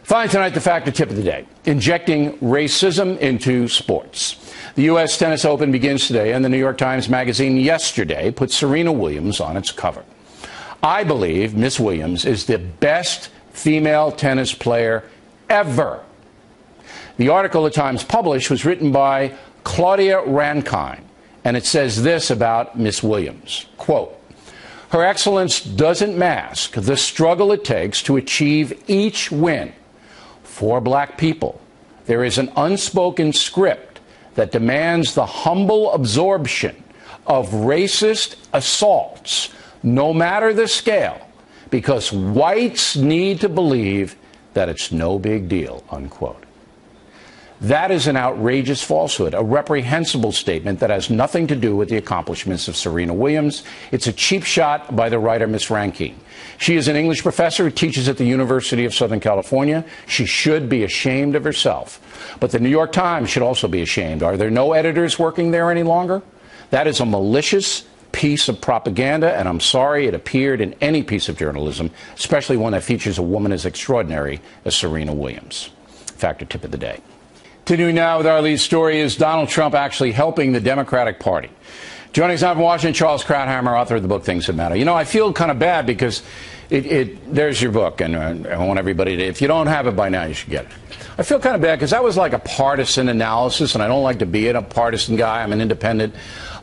Finally tonight, the factor tip of the day: injecting racism into sports. The U.S. Tennis Open begins today, and the New York Times Magazine yesterday put Serena Williams on its cover. I believe Miss Williams is the best female tennis player ever. The article the Times published was written by Claudia Rankine, and it says this about Miss Williams, quote, "Her excellence doesn't mask the struggle it takes to achieve each win. For black people, there is an unspoken script that demands the humble absorption of racist assaults, no matter the scale, because whites need to believe that it's no big deal," unquote. That is an outrageous falsehood, a reprehensible statement that has nothing to do with the accomplishments of Serena Williams. It's a cheap shot by the writer, Miss Rankine. She is an English professor who teaches at the University of Southern California. She should be ashamed of herself. But the New York Times should also be ashamed. Are there no editors working there any longer? That is a malicious piece of propaganda, and I'm sorry it appeared in any piece of journalism, especially one that features a woman as extraordinary as Serena Williams. Factor tip of the day. Continuing now with our lead story, is Donald Trump actually helping the Democratic Party? Joining us now from Washington, Charles Krauthammer, author of the book Things That Matter. You know, I feel kind of bad because there's your book, and I want everybody to, if you don't have it by now, you should get it. I feel kind of bad because that was like a partisan analysis, and I don't like to be a partisan guy. I'm an independent.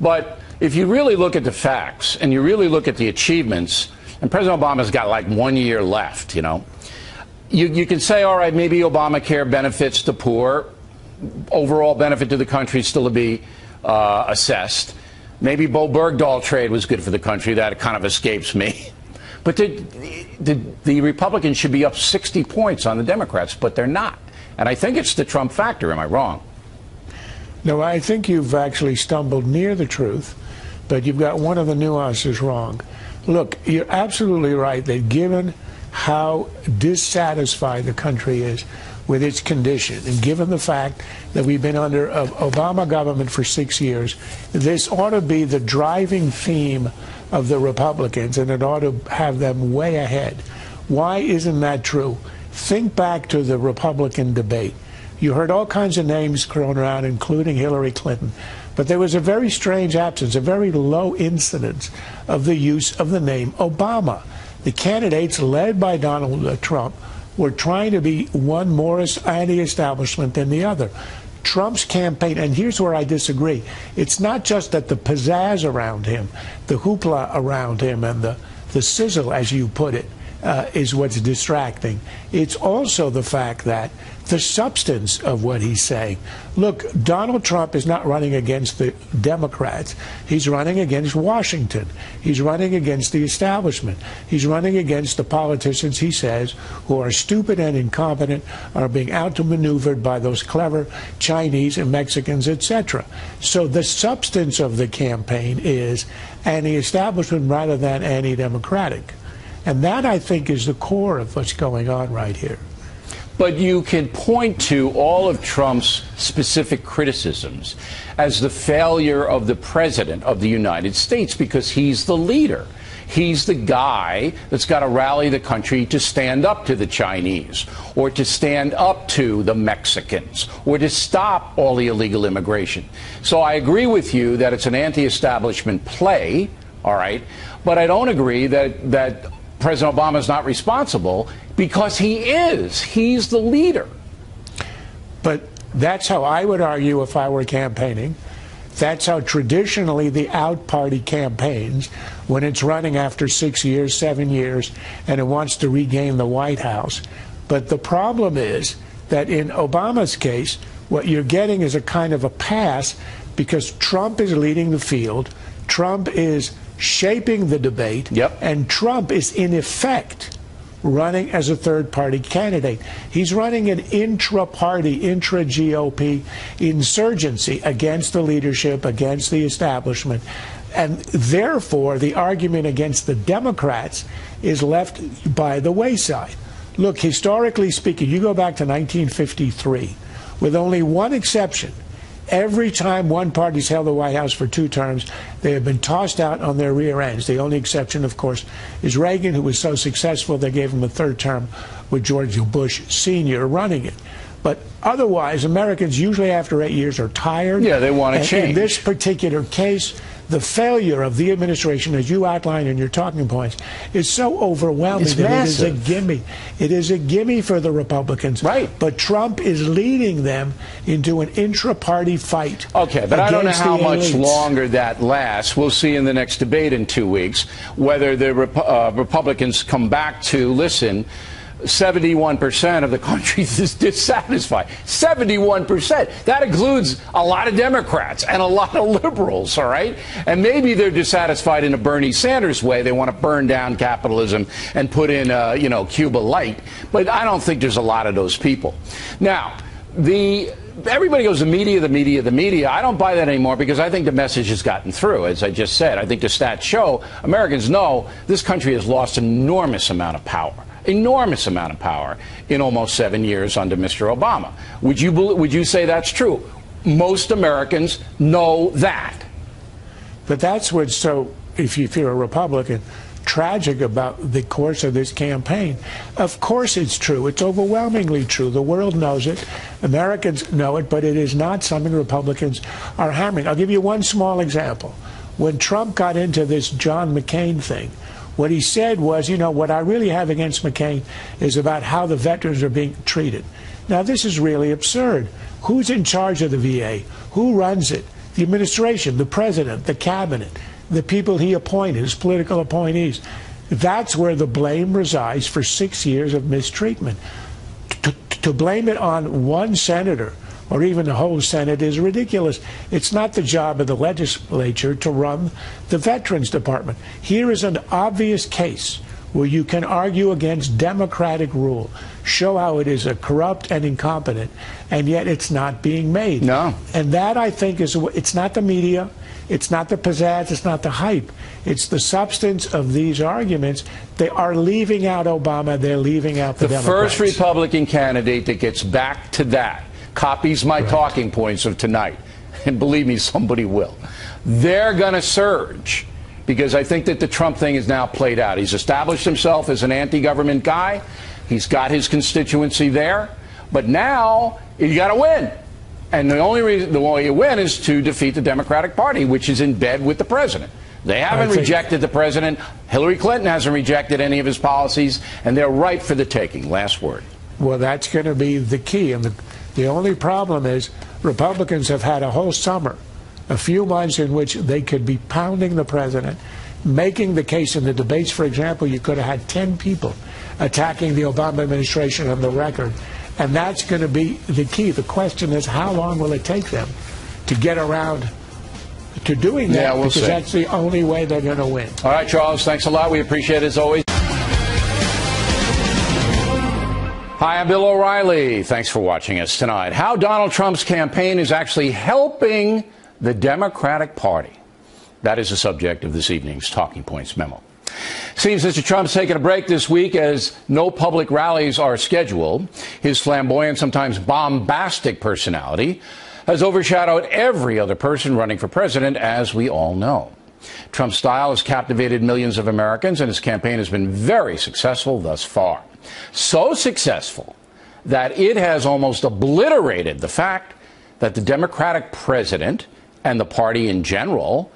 But if you really look at the facts and you really look at the achievements, and President Obama's got like 1 year left, you know, you can say, all right, maybe Obamacare benefits the poor. Overall benefit to the country still to be assessed. Maybe Bo Bergdahl trade was good for the country. That kind of escapes me. But the Republicans should be up 60 points on the Democrats, but they're not. And I think it's the Trump factor. Am I wrong? No, I think you've actually stumbled near the truth, but you've got one of the nuances wrong. Look, you're absolutely right that given how dissatisfied the country is with its condition, and given the fact that we've been under an Obama government for 6 years, this ought to be the driving theme of the Republicans, and it ought to have them way ahead. Why isn't that true? Think back to the Republican debate. You heard all kinds of names thrown around, including Hillary Clinton, but there was a very strange absence, a very low incidence of the use of the name Obama. The candidates led by Donald Trump were trying to be one more anti-establishment than the other. Trump's campaign, and here's where I disagree, it's not just that the pizzazz around him, the hoopla around him, and the sizzle, as you put it, is what's distracting. It's also the fact that the substance of what he's saying. Look, Donald Trump is not running against the Democrats. He's running against Washington. He's running against the establishment. He's running against the politicians, he says, who are stupid and incompetent, are being outmaneuvered by those clever Chinese and Mexicans, etc. So the substance of the campaign is anti-establishment rather than anti-democratic. And that, I think, is the core of what's going on right here. But you can point to all of Trump's specific criticisms as the failure of the president of the United States, because he's the leader. He's the guy that's got to rally the country to stand up to the Chinese, or to stand up to the Mexicans, or to stop all the illegal immigration. So I agree with you that it's an anti-establishment play, all right, but I don't agree that President Obama is not responsible, because he is. He's the leader. But that's how I would argue if I were campaigning. That's how traditionally the out party campaigns when it's running after 6 years, 7 years, and it wants to regain the White House. But the problem is that in Obama's case, what you're getting is a kind of a pass because Trump is leading the field. Trump is shaping the debate, and Trump is in effect running as a third-party candidate. He's running an intra-party, intra-GOP insurgency against the leadership, against the establishment, and therefore the argument against the Democrats is left by the wayside. Look, historically speaking, you go back to 1953, with only one exception. Every time one party's held the White House for 2 terms, they have been tossed out on their rear ends. The only exception, of course, is Reagan, who was so successful they gave him a 3rd term with George Bush Sr. running it. But otherwise, Americans usually after 8 years are tired. Yeah, they want to change. In this particular case, the failure of the administration, as you outlined in your talking points, is so overwhelming it's that massive. it is a gimme. It is a gimme for the Republicans. Right. But Trump is leading them into an intra-party fight. Okay, but I don't know how much longer that lasts. We'll see in the next debate in 2 weeks whether the Republicans come back to, listen, 71% of the country is dissatisfied. 71%. That includes a lot of Democrats and a lot of liberals, all right? And maybe they're dissatisfied in a Bernie Sanders way. They want to burn down capitalism and put in, Cuba Light. But I don't think there's a lot of those people. Now, everybody goes, the media. I don't buy that anymore because I think the message has gotten through, as I just said. I think the stats show Americans know this country has lost an enormous amount of power in almost 7 years under Mr. Obama. Would you say that's true? Most Americans know that. But that's what's so, if you're a Republican, tragic about the course of this campaign. Of course it's true. It's overwhelmingly true. The world knows it. Americans know it, but it is not something Republicans are hammering. I'll give you one small example. When Trump got into this John McCain thing, what he said was, what I really have against McCain is about how the veterans are being treated. Now, this is really absurd. Who's in charge of the VA? Who runs it? The administration, the president, the cabinet, the people he appointed, his political appointees. That's where the blame resides for 6 years of mistreatment. To blame it on one senator or even the whole Senate is ridiculous. It's not the job of the legislature to run the Veterans Department. Here is an obvious case where you can argue against democratic rule, show how it is a corrupt and incompetent, and yet it's not being made. No. And that, I think, it's not the media, it's not the pizzazz, it's not the hype. It's the substance of these arguments. They are leaving out Obama, they're leaving out the Democrats. First Republican candidate that gets back to that copies my talking points of tonight, and believe me, somebody will. They're going to surge because I think that the Trump thing is now played out. He's established himself as an anti-government guy. He's got his constituency there. But now you got to win. And the way you win is to defeat the Democratic Party, which is in bed with the president. They haven't rejected the president. Hillary Clinton hasn't rejected any of his policies, and they're ripe for the taking. Last word. Well, that's going to be the key. And the only problem is Republicans have had a whole summer, a few months in which they could be pounding the president, making the case in the debates. For example, you could have had 10 people attacking the Obama administration on the record. And that's going to be the key. The question is, how long will it take them to get around to doing that? Yeah, we'll because see. that's the only way they're going to win. All right, Charles, thanks a lot. We appreciate it as always. Hi, I'm Bill O'Reilly. Thanks for watching us tonight. How Donald Trump's campaign is actually helping the Democratic Party. That is the subject of this evening's Talking Points memo. Seems Mr. Trump's taking a break this week as no public rallies are scheduled. His flamboyant, sometimes bombastic personality has overshadowed every other person running for president, as we all know. Trump's style has captivated millions of Americans, and his campaign has been very successful thus far. So successful that it has almost obliterated the fact that the Democratic president and the party in general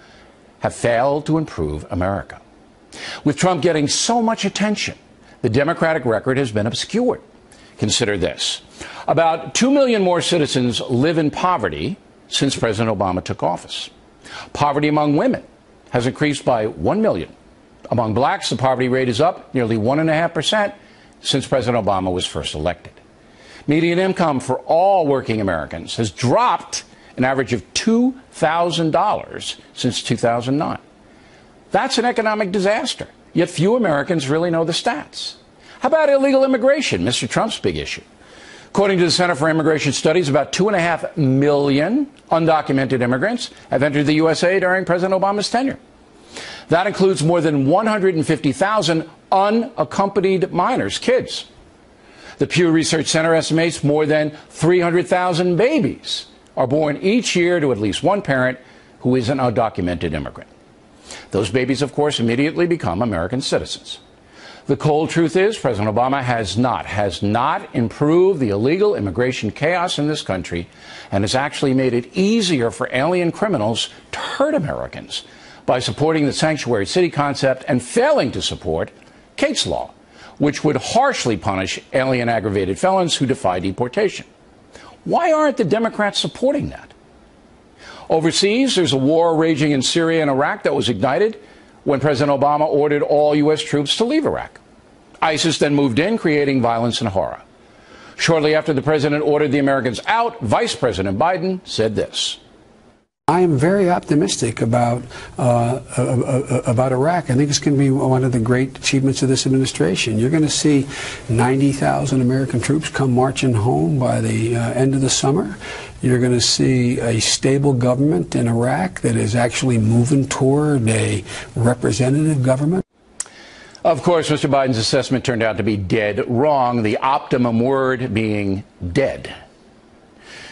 have failed to improve America. With Trump getting so much attention, the Democratic record has been obscured. Consider this. About 2 million more citizens live in poverty since President Obama took office. Poverty among women has increased by 1 million. Among blacks, the poverty rate is up nearly 1.5% since President Obama was first elected. Median income for all working Americans has dropped an average of $2,000 since 2009. That's an economic disaster, yet few Americans really know the stats. How about illegal immigration, Mr. Trump's big issue? According to the Center for Immigration Studies, about 2.5 million undocumented immigrants have entered the USA during President Obama's tenure. That includes more than 150,000 unaccompanied minors, kids. The Pew Research Center estimates more than 300,000 babies are born each year to at least one parent who is an undocumented immigrant. Those babies, of course, immediately become American citizens. The cold truth is President Obama has not improved the illegal immigration chaos in this country and has actually made it easier for alien criminals to hurt Americans by supporting the sanctuary city concept and failing to support Kate's Law, which would harshly punish alien aggravated felons who defy deportation. Why aren't the Democrats supporting that? Overseas, there's a war raging in Syria and Iraq that was ignited when President Obama ordered all U.S. troops to leave Iraq. ISIS then moved in, creating violence and horror. Shortly after the president ordered the Americans out, Vice President Biden said this. I am very optimistic about Iraq. I think it's going to be one of the great achievements of this administration. You're going to see 90,000 American troops come marching home by the end of the summer. You're going to see a stable government in Iraq that is actually moving toward a representative government. Of course, Mr. Biden's assessment turned out to be dead wrong, the optimum word being dead.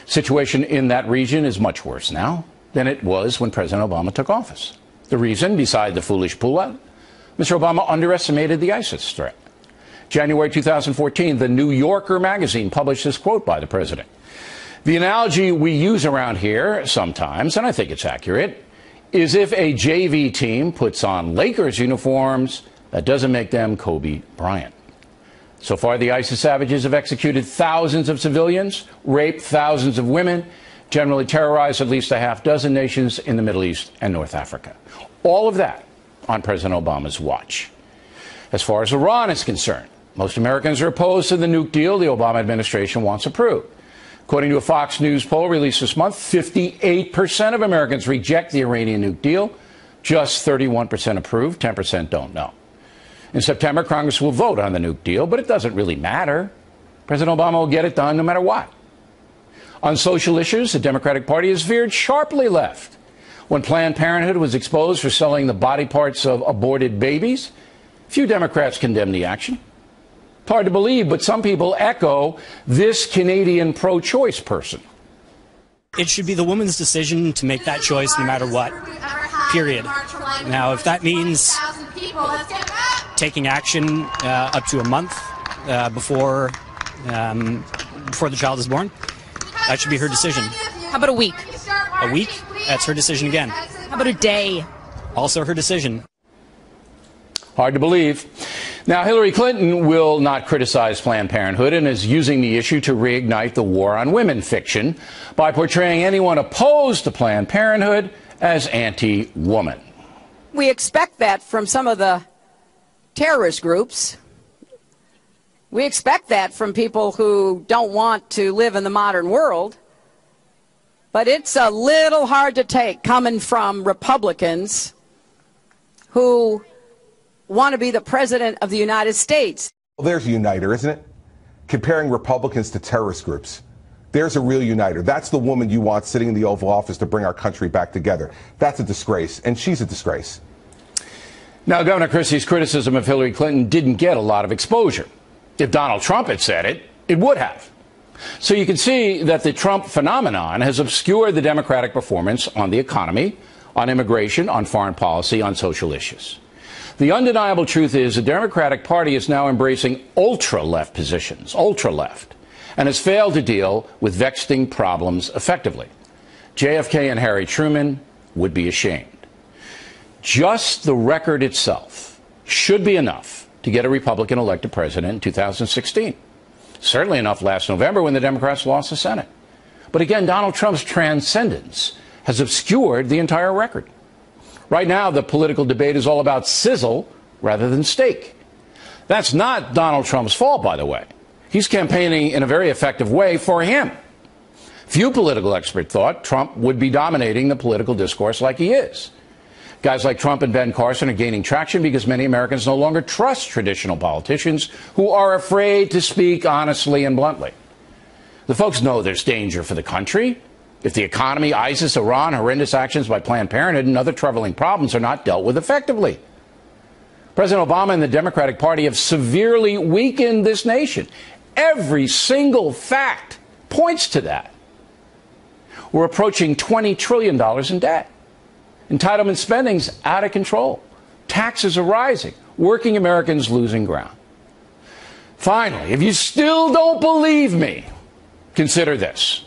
Situation in that region is much worse now than it was when President Obama took office. The reason, beside the foolish pullout, Mr. Obama underestimated the ISIS threat. January 2014, the New Yorker magazine published this quote by the president. The analogy we use around here sometimes, and I think it's accurate, is if a JV team puts on Lakers uniforms, that doesn't make them Kobe Bryant. So far, the ISIS savages have executed thousands of civilians, raped thousands of women, generally terrorized at least a half dozen nations in the Middle East and North Africa. All of that on President Obama's watch. As far as Iran is concerned, most Americans are opposed to the nuke deal the Obama administration wants approved. According to a Fox News poll released this month, 58% of Americans reject the Iranian nuke deal. Just 31% approve, 10% don't know. In September, Congress will vote on the nuke deal, but it doesn't really matter. President Obama will get it done no matter what. On social issues, the Democratic Party has veered sharply left. When Planned Parenthood was exposed for selling the body parts of aborted babies, few Democrats condemned the action. It's hard to believe, but some people echo this Canadian pro-choice person. It should be the woman's decision to make that choice no matter what, period. Now, if that means taking action up to a month before the child is born, that should be her decision. How about a week? A week? That's her decision again. How about a day? Also her decision. Hard to believe. Now, Hillary Clinton will not criticize Planned Parenthood and is using the issue to reignite the war on women fiction by portraying anyone opposed to Planned Parenthood as anti-woman. We expect that from some of the terrorist groups. We expect that from people who don't want to live in the modern world. But it's a little hard to take coming from Republicans who want to be the president of the United States. Well, there's a uniter, isn't it? Comparing Republicans to terrorist groups. There's a real uniter. That's the woman you want sitting in the Oval Office to bring our country back together. That's a disgrace, and she's a disgrace. Now, Governor Christie's criticism of Hillary Clinton didn't get a lot of exposure. If Donald Trump had said it, it would have. So you can see that the Trump phenomenon has obscured the Democratic performance on the economy, on immigration, on foreign policy, on social issues. The undeniable truth is the Democratic Party is now embracing ultra-left positions, ultra-left, and has failed to deal with vexing problems effectively. JFK and Harry Truman would be ashamed. Just the record itself should be enough to get a Republican elected president in 2016. Certainly enough last November when the Democrats lost the Senate. But again, Donald Trump's transcendence has obscured the entire record. Right now, the political debate is all about sizzle rather than steak. That's not Donald Trump's fault, by the way. He's campaigning in a very effective way for him. Few political experts thought Trump would be dominating the political discourse like he is. Guys like Trump and Ben Carson are gaining traction because many Americans no longer trust traditional politicians who are afraid to speak honestly and bluntly. The folks know there's danger for the country if the economy, ISIS, Iran, horrendous actions by Planned Parenthood, and other troubling problems are not dealt with effectively. President Obama and the Democratic Party have severely weakened this nation. Every single fact points to that. We're approaching $20 trillion in debt. Entitlement spending's out of control. Taxes are rising. working Americans losing ground. Finally, if you still don't believe me, consider this.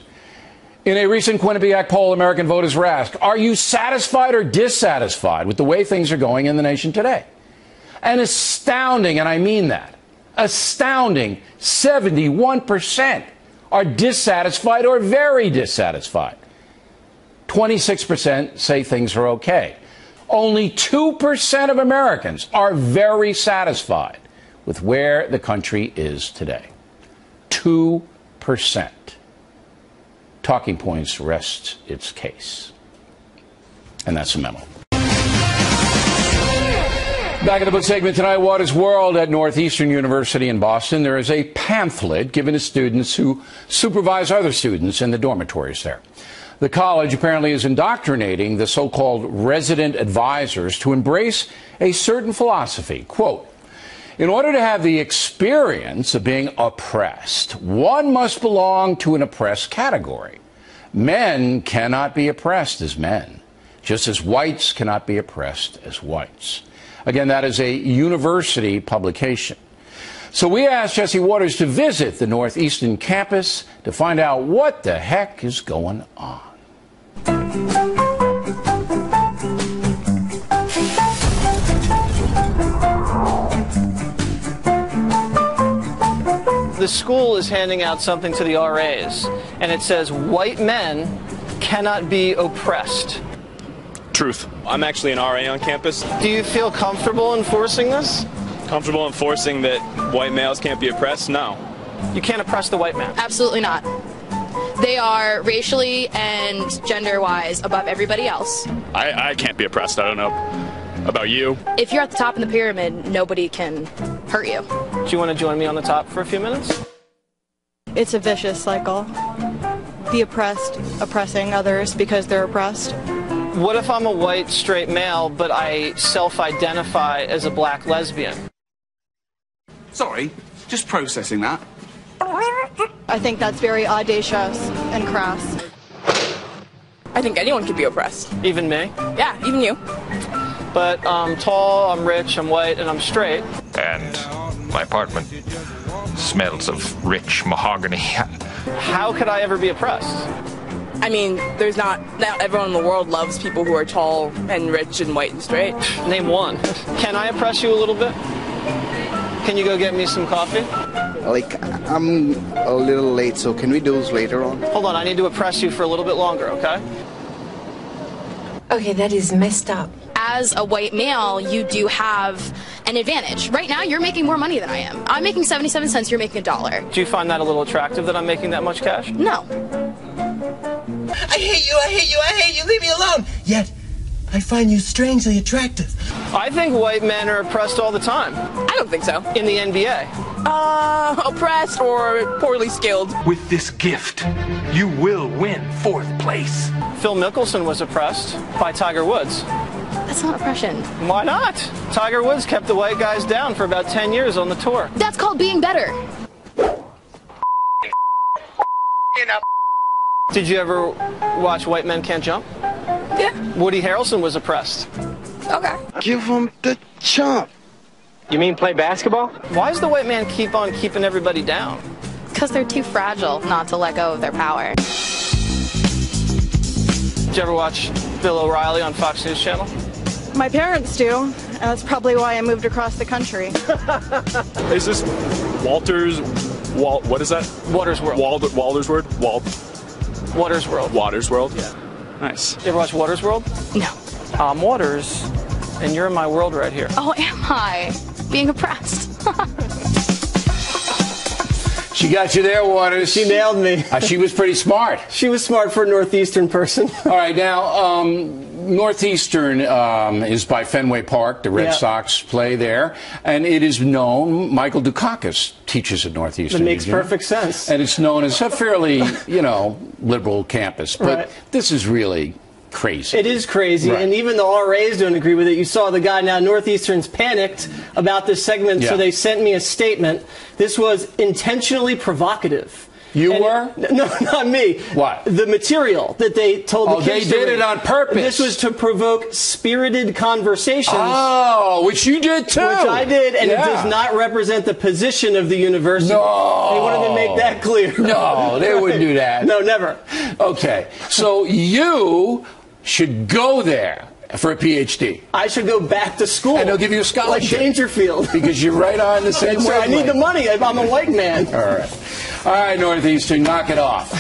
In a recent Quinnipiac poll, American voters were asked, are you satisfied or dissatisfied with the way things are going in the nation today? An astounding, and I mean that, astounding 71% are dissatisfied or very dissatisfied. 26% say things are okay. Only 2% of Americans are very satisfied with where the country is today. 2%. Talking Points rests its case. And that's the memo. Back in the book segment tonight, What is World at Northeastern University in Boston. There is a pamphlet given to students who supervise other students in the dormitories there. The college apparently is indoctrinating the so-called resident advisors to embrace a certain philosophy. Quote, in order to have the experience of being oppressed, one must belong to an oppressed category. Men cannot be oppressed as men, just as whites cannot be oppressed as whites. Again, that is a university publication. So we asked Jesse Waters to visit the Northeastern campus to find out what the heck is going on. The school is handing out something to the RAs, and it says, white men cannot be oppressed. Truth. I'm actually an RA on campus. Do you feel comfortable enforcing this? Comfortable enforcing that white males can't be oppressed? No. You can't oppress the white man. Absolutely not. They are racially and gender-wise above everybody else. I can't be oppressed. I don't know about you. If you're at the top of the pyramid, nobody can hurt you. Do you want to join me on the top for a few minutes? It's a vicious cycle. The oppressed oppressing others because they're oppressed. What if I'm a white straight male, but I self-identify as a black lesbian? Sorry, just processing that. I think that's very audacious and crass. I think anyone could be oppressed. Even me? Yeah, even you. But I'm tall, I'm rich, I'm white, and I'm straight. And my apartment smells of rich mahogany. How could I ever be oppressed? I mean, not everyone in the world loves people who are tall and rich and white and straight. Name one. Can I oppress you a little bit? Can you go get me some coffee? Like, I'm a little late, so can we do this later on? Hold on, I need to oppress you for a little bit longer, okay? Okay, that is messed up. As a white male, you do have an advantage. Right now, you're making more money than I am. I'm making 77 cents, you're making $1. Do you find that a little attractive that I'm making that much cash? No. I hate you, I hate you, I hate you, leave me alone! Yet, I find you strangely attractive. I think white men are oppressed all the time. I don't think so. In the NBA. Oppressed or poorly skilled. With this gift, you will win 4th place. Phil Mickelson was oppressed by Tiger Woods. That's not oppression. Why not? Tiger Woods kept the white guys down for about 10 years on the tour. That's called being better. Did you ever watch White Men Can't Jump? Yeah. Woody Harrelson was oppressed. Okay. Give him the chump. You mean play basketball? Why does the white man keep on keeping everybody down? Because they're too fragile not to let go of their power. Did you ever watch Bill O'Reilly on Fox News Channel? My parents do, and that's probably why I moved across the country. Is this Walter's... what is that? Waters World. Walter's Word? Waters World. Waters World? Yeah. Nice. You ever watch Waters World? No. I'm Waters, and you're in my world right here. Oh, am I? Being oppressed. She got you there, Waters. She nailed me. She was pretty smart. She was smart for a Northeastern person. All right, now, Northeastern is by Fenway Park. The Red Sox play there. And it is known, Michael Dukakis teaches at Northeastern. That makes perfect sense. And it's known as a fairly, liberal campus. But this is really crazy. It is crazy, right. And even the RAs don't agree with it. You saw the guy now, Northeastern's panicked about this segment, so they sent me a statement. This was intentionally provocative. You were? No, not me. What? The material that they told the kids they did it on purpose. This was to provoke spirited conversations. Oh, which you did too. Which I did, and it does not represent the position of the university. No. They wanted to make that clear. No, they wouldn't do that. No, never. Okay, so you should go there for a PhD. I should go back to school. And they'll give you a scholarship. Like Dangerfield. Because you're right on the same wavelength. I need the money. I'm a white man. All right. All right, Northeastern, knock it off.